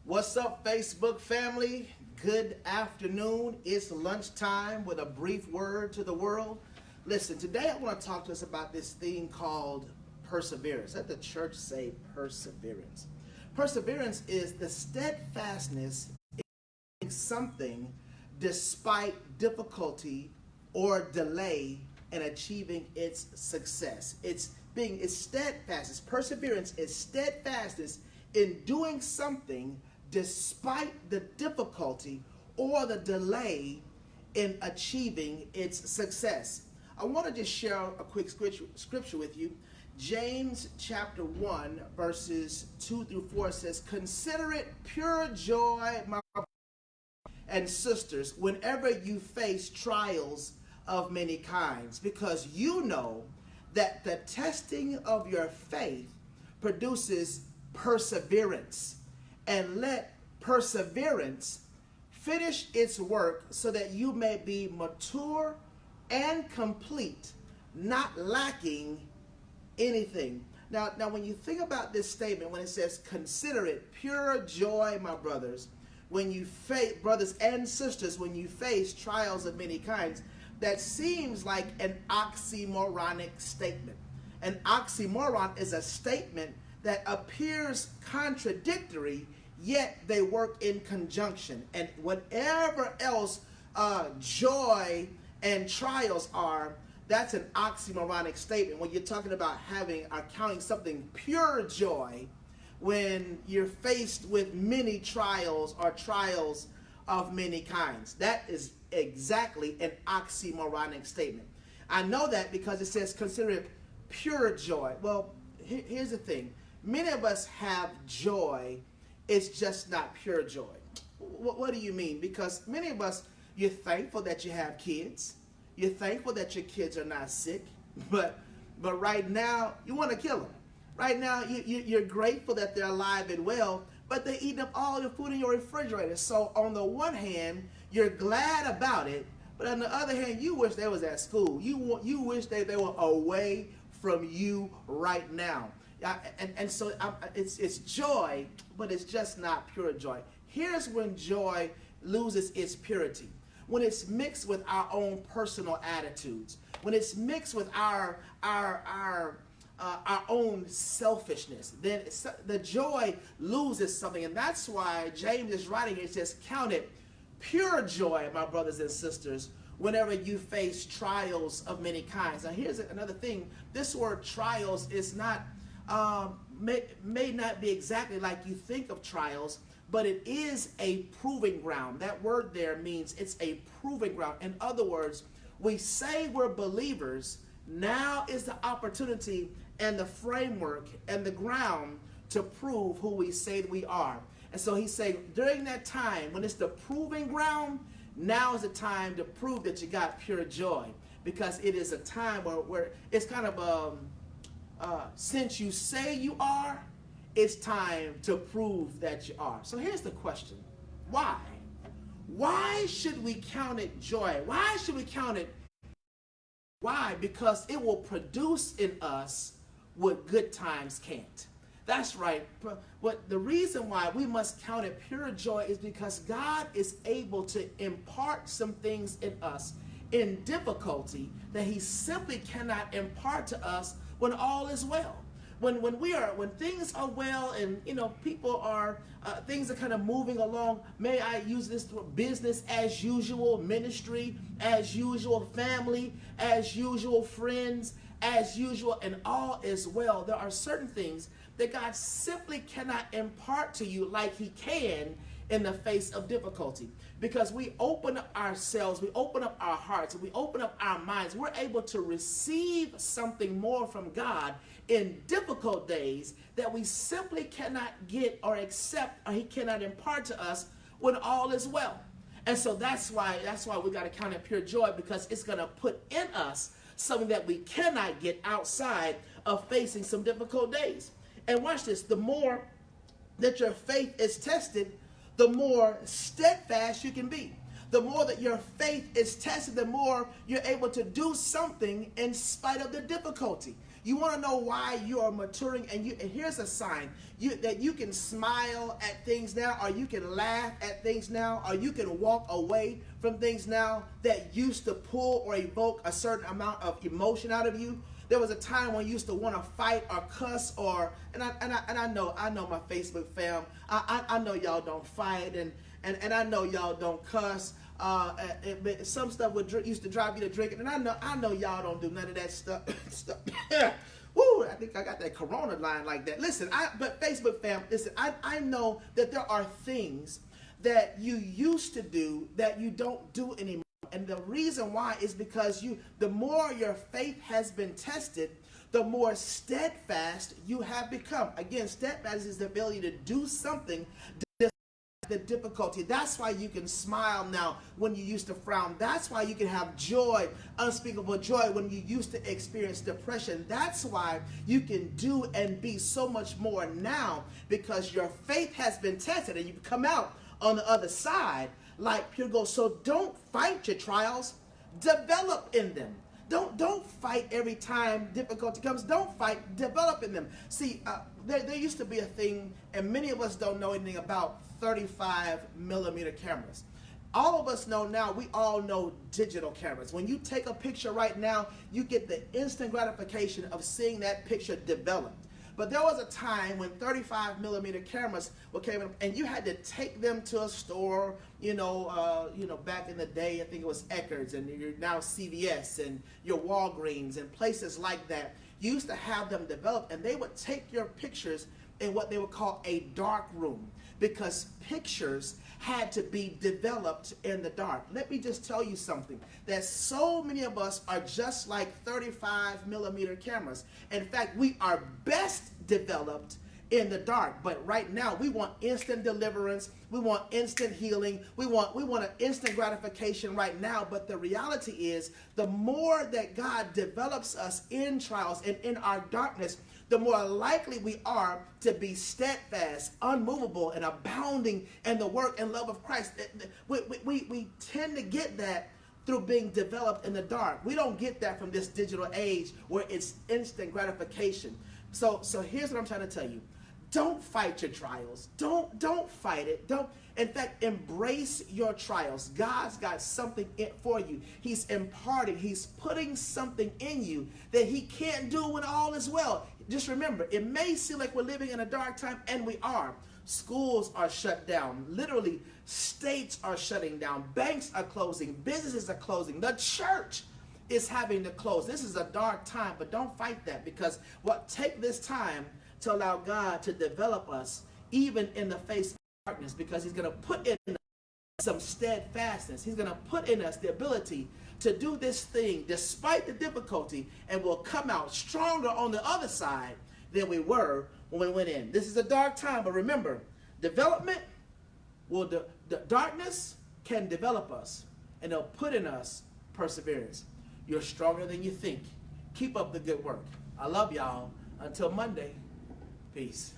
What's up, Facebook family? Good afternoon. It's lunchtime with a brief word to the world. Listen, today I want to talk to us about this thing called perseverance. Let the church say perseverance. Perseverance is the steadfastness in something despite difficulty or delay in achieving its success. It's steadfastness. Perseverance is steadfastness in doing something despite the difficulty or the delay in achieving its success. I want to just share a quick scripture with you. James chapter 1 verses 2 through 4 says, "Consider it pure joy, my brothers and sisters, whenever you face trials of many kinds, because you know that the testing of your faith produces perseverance. And let perseverance finish its work so that you may be mature and complete, not lacking anything." Now, when you think about this statement, when it says, "Consider it pure joy, my brothers, when you face brothers and sisters, when you face trials of many kinds," that seems like an oxymoronic statement. An oxymoron is a statement that appears contradictory, yet they work in conjunction. And whatever else joy and trials are, that's an oxymoronic statement. When you're talking about counting something pure joy when you're faced with many trials or trials of many kinds. That is exactly an oxymoronic statement. I know that because it says consider it pure joy. Well, here's the thing. Many of us have joy, it's just not pure joy. What do you mean? Because many of us, you're thankful that you have kids. You're thankful that your kids are not sick. But right now, you want to kill them. Right now, you're grateful that they're alive and well, but they eat up all the food in your refrigerator. So on the one hand, you're glad about it, but on the other hand, you wish they was at school. You wish they were away from you right now. So it's joy, but it's just not pure joy. Here's when joy loses its purity. When it's mixed with our own personal attitudes. When it's mixed with our own selfishness, then the joy loses something. And that's why James is writing here. It says, "Count it pure joy, my brothers and sisters, whenever you face trials of many kinds." Now here's another thing. This word trials is not may not be exactly like you think of trials, but it is a proving ground. That word there means it's a proving ground. In other words, we say we're believers. Now is the opportunity and the framework and the ground to prove who we say we are. And so he's saying during that time, when it's the proving ground, now is the time to prove that you got pure joy. Because it is a time where it's kind of since you say you are, it's time to prove that you are. So here's the question. Why? Why should we count it joy? Why should we count it? Why? Because it will produce in us what good times can't. That's right. But the reason why we must count it pure joy is because God is able to impart some things in us in difficulty that he simply cannot impart to us when all is well. When things are well and people are things are kind of moving along, may I use this for business as usual, ministry as usual, family as usual, friends as usual, and all is well. There are certain things that God simply cannot impart to you like he can in the face of difficulty. Because we open up ourselves, we open up our hearts, we open up our minds, we're able to receive something more from God in difficult days that we simply cannot get or accept, or he cannot impart to us when all is well. And so that's why we got to count it pure joy, because it's going to put in us something that we cannot get outside of facing some difficult days. And watch this, the more that your faith is tested, the more steadfast you can be. The more that your faith is tested, the more you're able to do something in spite of the difficulty. You want to know why you are maturing, and here's a sign that you can smile at things now, or you can laugh at things now, or you can walk away from things now that used to pull or evoke a certain amount of emotion out of you. There was a time when you used to want to fight or cuss, and I know my Facebook fam. I know y'all don't fight, and I know y'all don't cuss. But some stuff used to drive you to drinking, and I know y'all don't do none of that stuff. Woo! I think I got that Corona line like that. Listen, but Facebook fam, listen. I know that there are things that you used to do that you don't do anymore. And the reason why is because the more your faith has been tested, the more steadfast you have become. Again, steadfast is the ability to do something despite the difficulty. That's why you can smile now when you used to frown. That's why you can have joy, unspeakable joy, when you used to experience depression. That's why you can do and be so much more now, because your faith has been tested and you come out on the other side like pure gold. So don't fight your trials, develop in them. Don't fight every time difficulty comes. Don't fight, develop in them. See, there used to be a thing, and many of us don't know anything about 35 millimeter cameras. All of us know now, we all know digital cameras. When you take a picture right now, you get the instant gratification of seeing that picture developed. But there was a time when 35 millimeter cameras came in, and you had to take them to a store, back in the day, I think it was Eckerd's, and you're now CVS and your Walgreens and places like that. You used to have them developed, and they would take your pictures in what they would call a dark room, because pictures had to be developed in the dark. Let me just tell you something, that so many of us are just like 35 millimeter cameras. In fact, we are best developed in the dark. But right now, we want instant deliverance. We want instant healing. We want an instant gratification right now. But the reality is, the more that God develops us in trials and in our darkness, the more likely we are to be steadfast, unmovable, and abounding in the work and love of Christ. We tend to get that through being developed in the dark. We don't get that from this digital age where it's instant gratification. So here's what I'm trying to tell you. Don't fight your trials. Don't fight it. In fact, embrace your trials. God's got something for you. He's imparting. He's putting something in you that he can't do when all is well. Just remember, it may seem like we're living in a dark time, and we are. Schools are shut down. Literally, states are shutting down. Banks are closing. Businesses are closing. The church is having to close. This is a dark time, but don't fight that, because take this time to allow God to develop us even in the face of darkness, because he's going to put in us some steadfastness. He's going to put in us the ability to do this thing despite the difficulty, and we'll come out stronger on the other side than we were when we went in. This is a dark time, but remember, development the darkness can develop us, and it'll put in us perseverance. You're stronger than you think. Keep up the good work. I love y'all. Until Monday, peace.